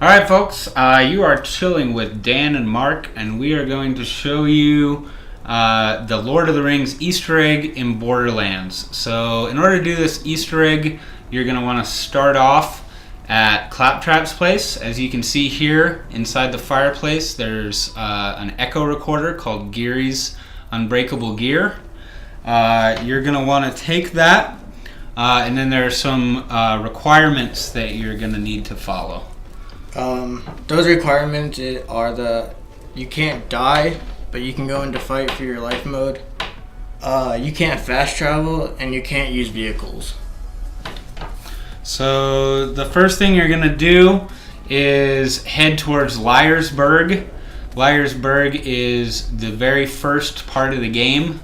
Alright folks, you are chilling with Dan and Mark, and we are going to show you the Lord of the Rings Easter egg in Borderlands. So in order to do this Easter egg, you're going to want to start off at Claptrap's place. As you can see here inside the fireplace, there's an echo recorder called Geary's Unbreakable Gear. You're going to want to take that, and then there are some requirements that you're going to need to follow. Those requirements are you can't die, but you can go into fight for your life mode. You can't fast travel, and you can't use vehicles. So the first thing you're going to do is head towards Liarsburg. Liarsburg is the very first part of the game.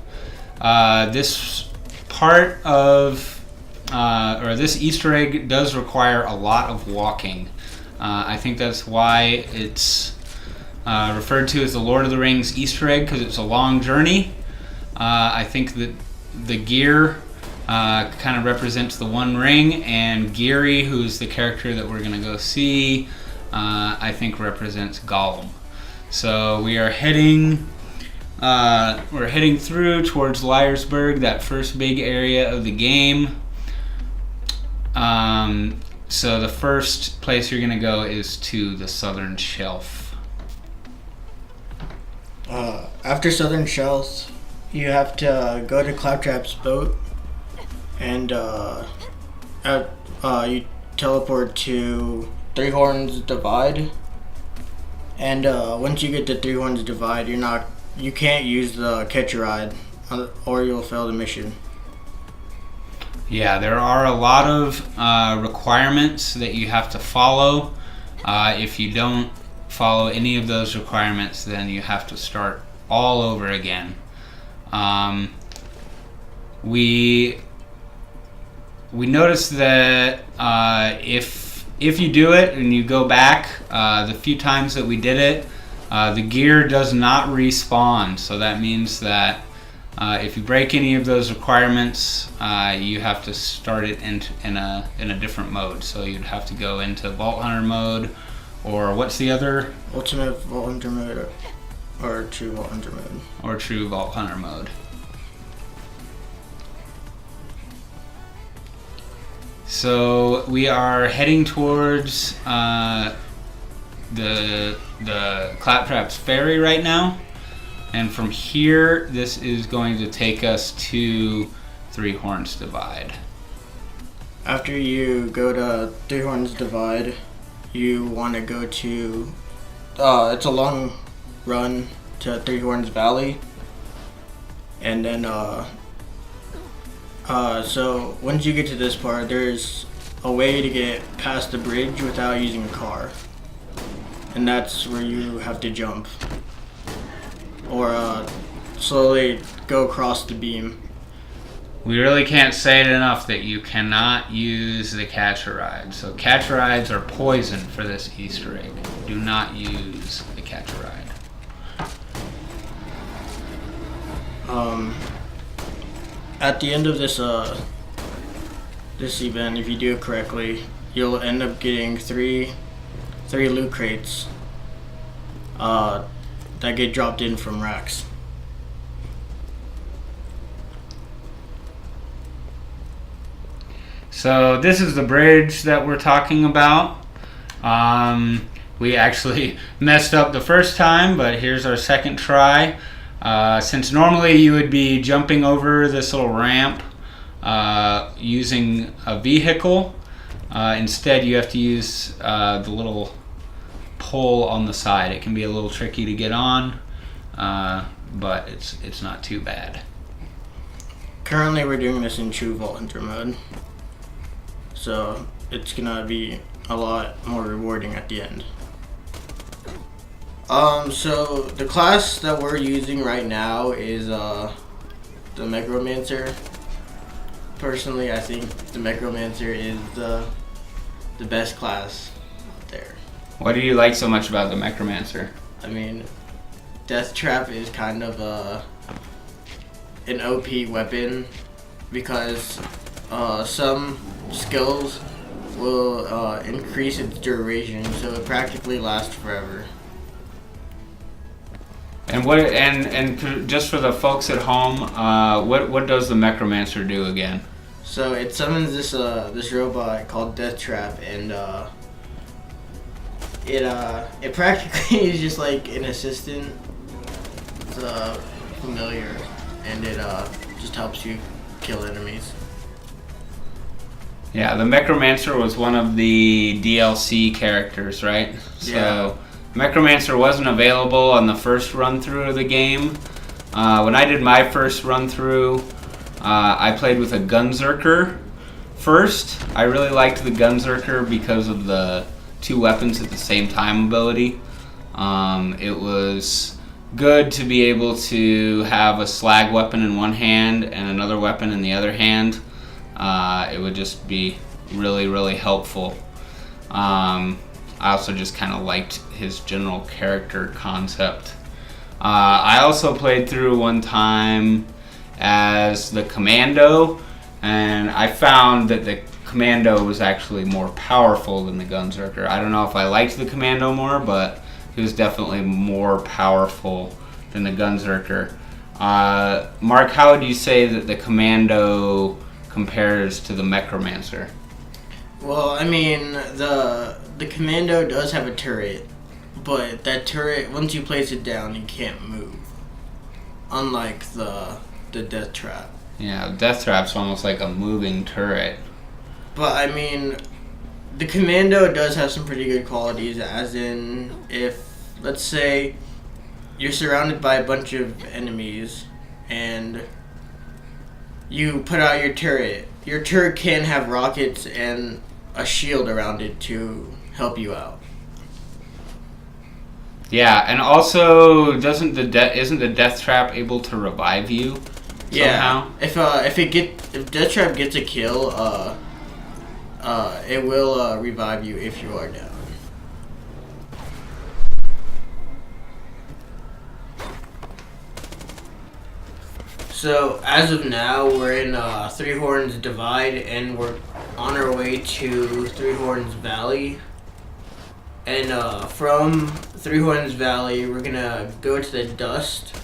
This part of, or this Easter egg does require a lot of walking. I think that's why it's referred to as the Lord of the Rings Easter egg, because it's a long journey. I think that the gear kind of represents the One Ring, and Geary, who's the character that we're going to go see, I think represents Gollum. So we are heading through towards Liarsburg, that first big area of the game. So the first place you're going to go is to the Southern Shelf. After Southern Shelf, you have to go to Claptrap's boat, and you teleport to Three Horns Divide. And once you get to Three Horns Divide, you can't use the catch a ride, or you'll fail the mission. Yeah, there are a lot of requirements that you have to follow. If you don't follow any of those requirements, then you have to start all over again. We noticed that if you do it and you go back the few times that we did it, the gear does not respawn. So that means that if you break any of those requirements, you have to start it in a different mode. So you'd have to go into Vault Hunter mode, or what's the other? Ultimate Vault Hunter mode, or True Vault Hunter mode. Or True Vault Hunter mode. So we are heading towards the Claptrap's Ferry right now. And from here, this is going to take us to Three Horns Divide. After you go to Three Horns Divide, you want to go to, it's a long run to Three Horns Valley. And then, so once you get to this part, there's a way to get past the bridge without using a car. And that's where you have to jump, or slowly go across the beam. We really can't say it enough that you cannot use the catch-a-ride. So catch-a-rides are poison for this Easter egg. Do not use the catch-a-ride. At the end of this event, if you do it correctly, you'll end up getting three loot crates that get dropped in from racks. So this is the bridge that we're talking about. We actually messed up the first time, but here's our second try. Since normally you would be jumping over this little ramp using a vehicle, instead you have to use the little pole on the side. It can be a little tricky to get on, but it's not too bad. Currently we're doing this in True Vault Hunter mode, so it's gonna be a lot more rewarding at the end. So the class that we're using right now is the mechromancer. Personally, I think the mechromancer is the best class out there. What do you like so much about the mechromancer? I mean, Death Trap is kind of an OP weapon, because some skills will increase its duration, so it practically lasts forever. And just for the folks at home, what does the mechromancer do again? So it summons this robot called Death Trap, and it practically is just like an assistant. It's familiar, and it just helps you kill enemies. Yeah, the mechromancer was one of the DLC characters, right? So Yeah. Mechromancer wasn't available on the first run through of the game. When I did my first run through, I played with a Gunzerker first. I really liked the Gunzerker because of the 2 weapons at the same time ability. It was good to be able to have a slag weapon in one hand and another weapon in the other hand. It would just be really, really helpful. I also just kind of liked his general character concept. I also played through one time as the Commando, and I found that the Commando was actually more powerful than the Gunzerker. I don't know if I liked the Commando more, but he was definitely more powerful than the Gunzerker. Mark, how would you say that the Commando compares to the Mechromancer? Well, I mean, the Commando does have a turret, but that turret, once you place it down, you can't move. Unlike the Death Trap. Yeah, Death Trap's almost like a moving turret. But I mean, the Commando does have some pretty good qualities, as in, if, let's say, you're surrounded by a bunch of enemies, and you put out your turret can have rockets and a shield around it to help you out. Yeah, and also isn't the Death Trap able to revive you somehow? Yeah. If Death Trap gets a kill, it will revive you if you are down. So as of now, we're in Three Horns Divide, and we're on our way to Three Horns Valley. And from Three Horns Valley, we're gonna go to the dust.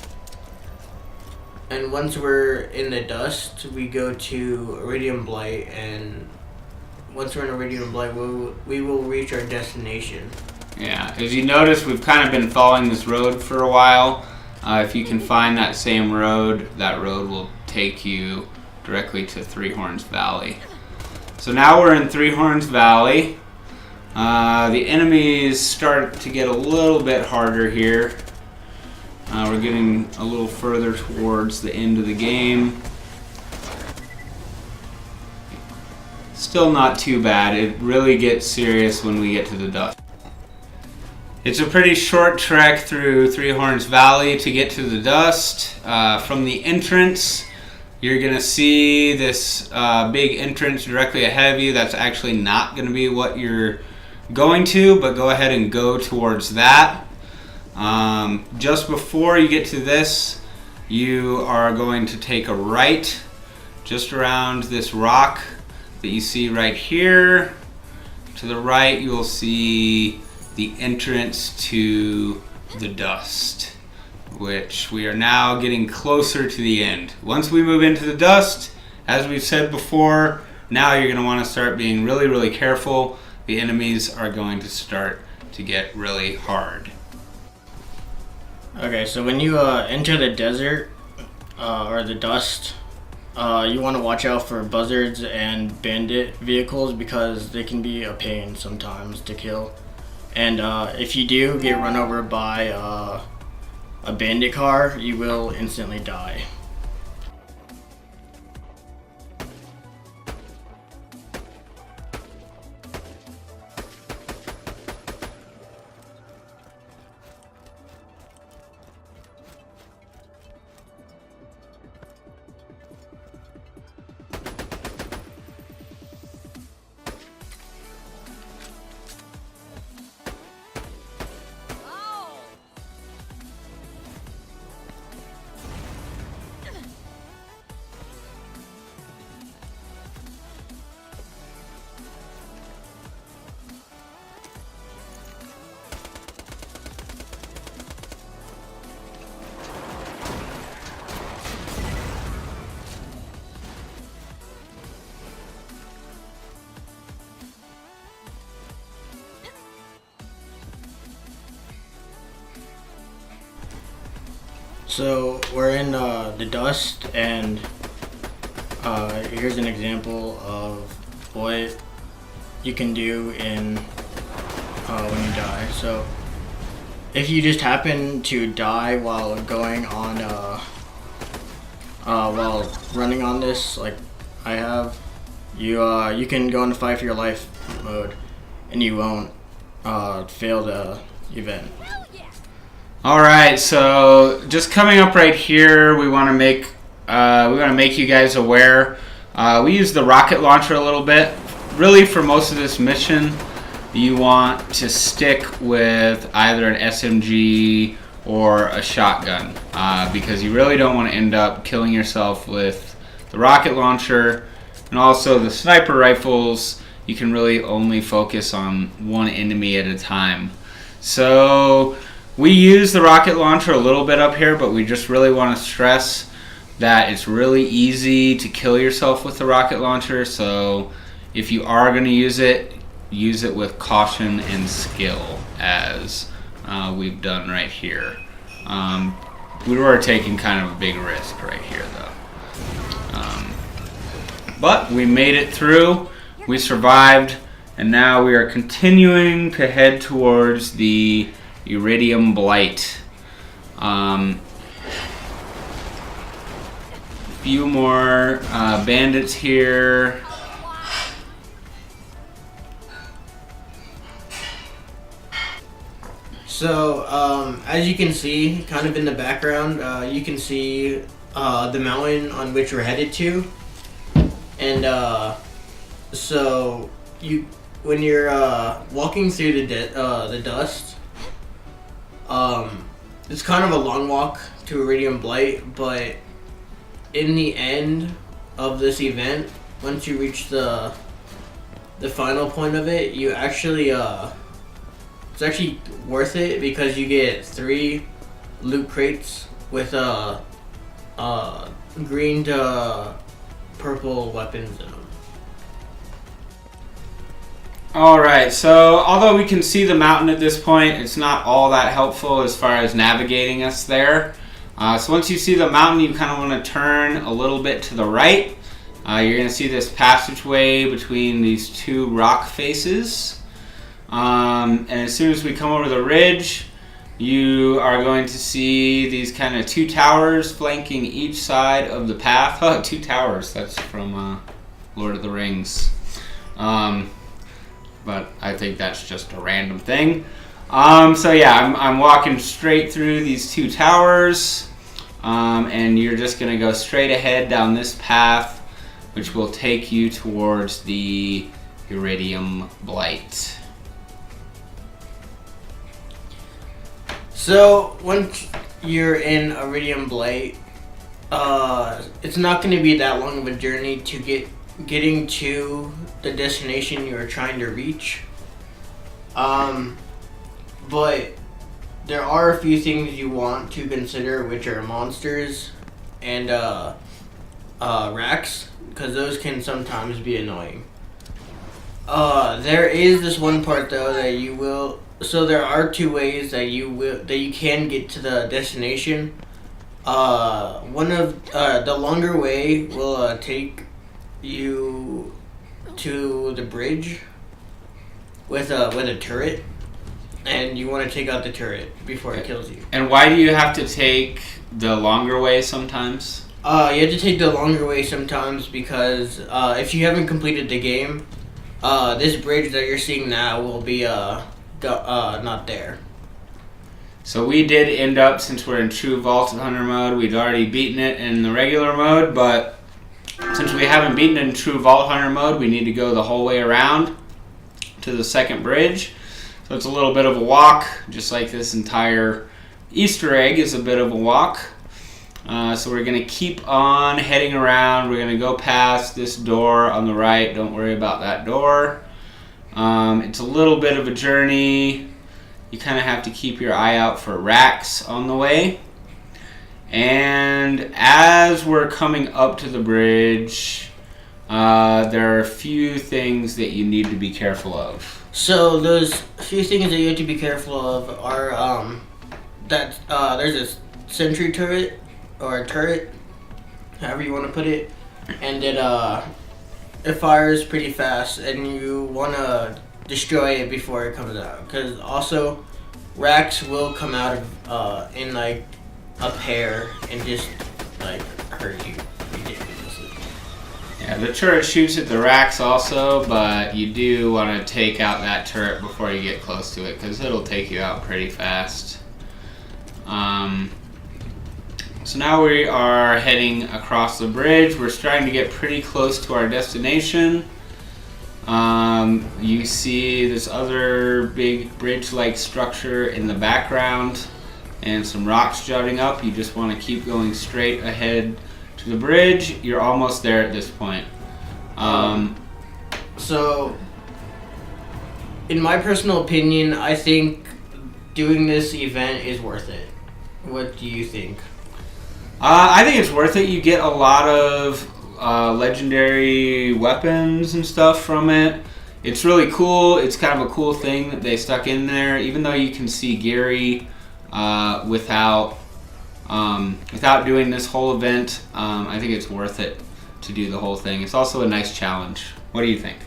And once we're in the dust, we go to eridium blight, and once we're in eridium blight, we will reach our destination. Yeah, as you notice, we've kind of been following this road for a while. If you can find that same road, that road will take you directly to Three Horns Valley. So now we're in Three Horns Valley. The enemies start to get a little bit harder here. We're getting a little further towards the end of the game. Still not too bad. It really gets serious when we get to the dust. It's a pretty short trek through Three Horns Valley to get to the dust. From the entrance, you're going to see this big entrance directly ahead of you. That's actually not going to be what you're going to, but go ahead and go towards that. Just before you get to this, you are going to take a right just around this rock that you see right here. To the right, you will see the entrance to the dust, which we are now getting closer to the end. Once we move into the dust, as we've said before, now you're going to want to start being really, really careful. The enemies are going to start to get really hard. Okay, so when you enter the desert or the dust, you want to watch out for buzzards and bandit vehicles because they can be a pain sometimes to kill. And if you do get run over by a bandit car, you will instantly die. So we're in the dust, and here's an example of what you can do in when you die. So if you just happen to die while going on while running on this, like I have, you can go into fight for your life mode, and you won't fail the event. All right, so just coming up right here, we want to make you guys aware. We use the rocket launcher a little bit. Really, for most of this mission, you want to stick with either an SMG or a shotgun, because you really don't want to end up killing yourself with the rocket launcher. And also the sniper rifles, you can really only focus on one enemy at a time. So we use the rocket launcher a little bit up here, but we just really want to stress that it's really easy to kill yourself with the rocket launcher. So if you are going to use it with caution and skill, as we've done right here. We were taking kind of a big risk right here, though. But we made it through. We survived, and now we are continuing to head towards the eridium blight. Few more bandits here. So as you can see, kind of in the background, you can see the mountain on which we're headed to, and so when you're walking through the dust, it's kind of a long walk to eridium blight, but in the end of this event, once you reach the final point of it, you actually it's actually worth it, because you get 3 loot crates with green to purple weapons in them. Alright, so although we can see the mountain at this point, it's not all that helpful as far as navigating us there. So once you see the mountain, you kind of want to turn a little bit to the right. You're going to see this passageway between these 2 rock faces. And as soon as we come over the ridge, you are going to see these kind of 2 towers flanking each side of the path. Oh, 2 towers. That's from Lord of the Rings. But I think that's just a random thing. So yeah, I'm walking straight through these 2 towers, and you're just going to go straight ahead down this path, which will take you towards the eridium blight. So once you're in eridium blight, it's not going to be that long of a journey to getting to the destination you're trying to reach. But there are a few things you want to consider, which are monsters and racks, because those can sometimes be annoying. There is this one part though that you will. So there are 2 ways that you can get to the destination. One of the longer way will take you to the bridge with a turret, and you want to take out the turret before it kills you. And why do you have to take the longer way sometimes? You have to take the longer way sometimes because if you haven't completed the game, this bridge that you're seeing now will be not there. So we did end up, since we're in true Vault of Hunter mode, we'd already beaten it in the regular mode, but since we haven't beaten it in true Vault Hunter mode, we need to go the whole way around to the second bridge. So it's a little bit of a walk, just like this entire Easter egg is a bit of a walk. So we're going to keep on heading around. We're going to go past this door on the right. Don't worry about that door. It's a little bit of a journey. You kind of have to keep your eye out for racks on the way. And as we're coming up to the bridge, there are a few things that you need to be careful of. So those few things that you have to be careful of are that there's a sentry turret or a turret, however you want to put it, and it fires pretty fast, and you want to destroy it before it comes out. Because also, racks will come out of in like a pair and just like hurt you ridiculously. Yeah, the turret shoots at the racks also, but you do want to take out that turret before you get close to it because it'll take you out pretty fast. So now we are heading across the bridge. We're starting to get pretty close to our destination. You see this other big bridge-like structure in the background and some rocks jutting up. You just want to keep going straight ahead to the bridge. You're almost there at this point. So, in my personal opinion, I think doing this event is worth it. What do you think? I think it's worth it. You get a lot of legendary weapons and stuff from it. It's really cool. It's kind of a cool thing that they stuck in there, even though you can see geary without doing this whole event. I think it's worth it to do the whole thing. It's also a nice challenge. What do you think?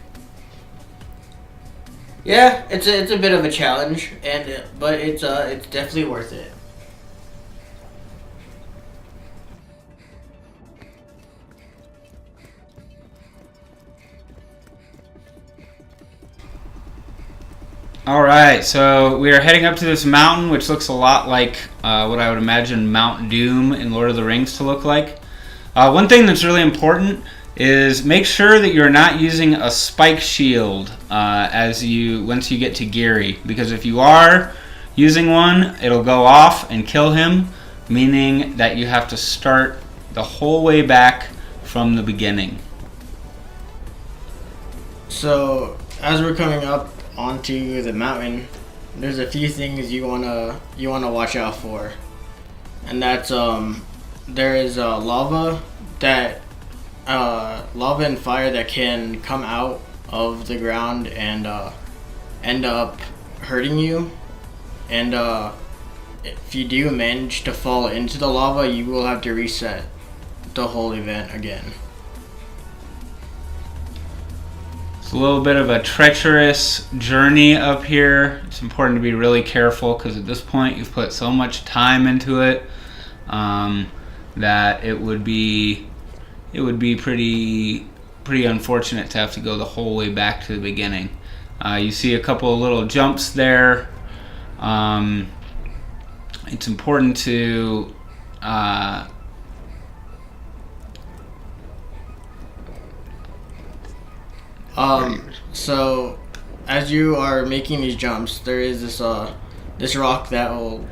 Yeah, it's a bit of a challenge, but it's definitely worth it. Alright, so we are heading up to this mountain, which looks a lot like what I would imagine Mount Doom in Lord of the Rings to look like. One thing that's really important is make sure that you're not using a spike shield once you get to geary, because if you are using one, it'll go off and kill him, meaning that you have to start the whole way back from the beginning. So, as we're coming up onto the mountain, there's a few things you wanna watch out for, and that's there is lava and fire that can come out of the ground and end up hurting you, and if you do manage to fall into the lava, you will have to reset the whole event again. It's a little bit of a treacherous journey up here. It's important to be really careful because at this point you've put so much time into it that it would be pretty unfortunate to have to go the whole way back to the beginning. You see a couple of little jumps there. It's important to so as you are making these jumps, there is this rock that will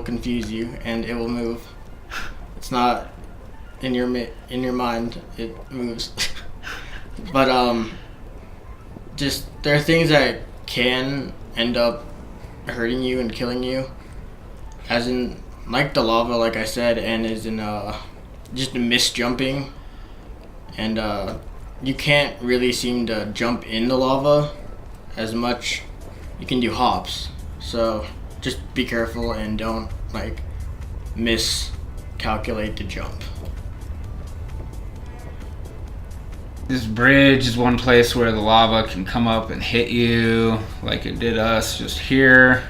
confuse you, and it will move. It's not in your mind, it moves. But just there are things that can end up hurting you and killing you, as in like the lava, like I said, and is in just misjumping, and you can't really seem to jump in the lava as much. You can do hops, so just be careful and don't miscalculate the jump. This bridge is one place where the lava can come up and hit you like it did us just here.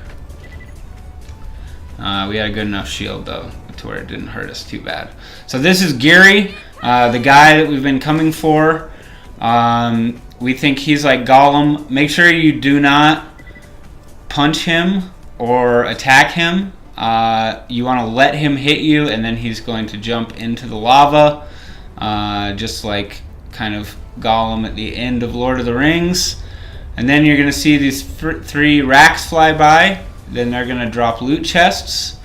We had a good enough shield though to where it didn't hurt us too bad. So this is Geary, the guy that we've been coming for. We think he's like Gollum. Make sure you do not punch him or attack him. You want to let him hit you, and then he's going to jump into the lava, just like kind of Gollum at the end of Lord of the Rings. And then you're going to see these three racks fly by. Then they're going to drop loot chests.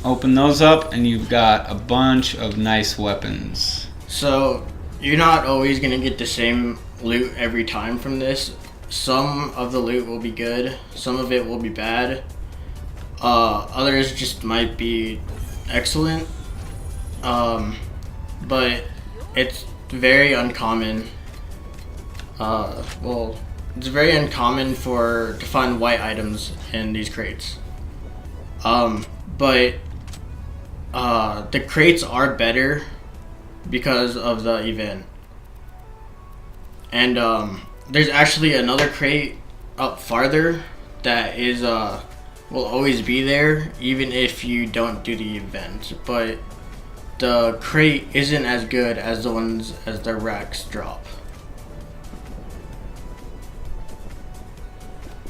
Open those up, and you've got a bunch of nice weapons. So you're not always going to get the same loot every time from this. Some of the loot will be good, some of it will be bad. Others just might be excellent. But it's very uncommon. It's very uncommon to find white items in these crates. But the crates are better because of the event. And there's actually another crate up farther that is will always be there even if you don't do the event. But the crate isn't as good as the ones as the racks drop.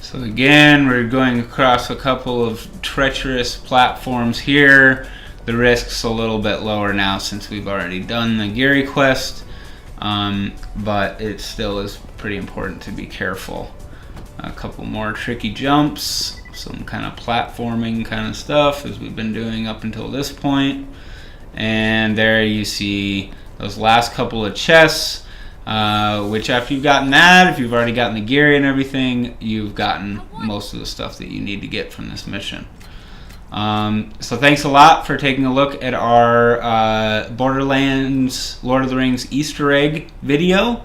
So again, we're going across a couple of treacherous platforms here. The risk's a little bit lower now since we've already done the geary quest, but it still is pretty important to be careful. A couple more tricky jumps, some kind of platforming kind of stuff as we've been doing up until this point. And there you see those last couple of chests, which after you've gotten that, if you've already gotten the geary and everything, you've gotten most of the stuff that you need to get from this mission. So thanks a lot for taking a look at our Borderlands Lord of the Rings Easter egg video.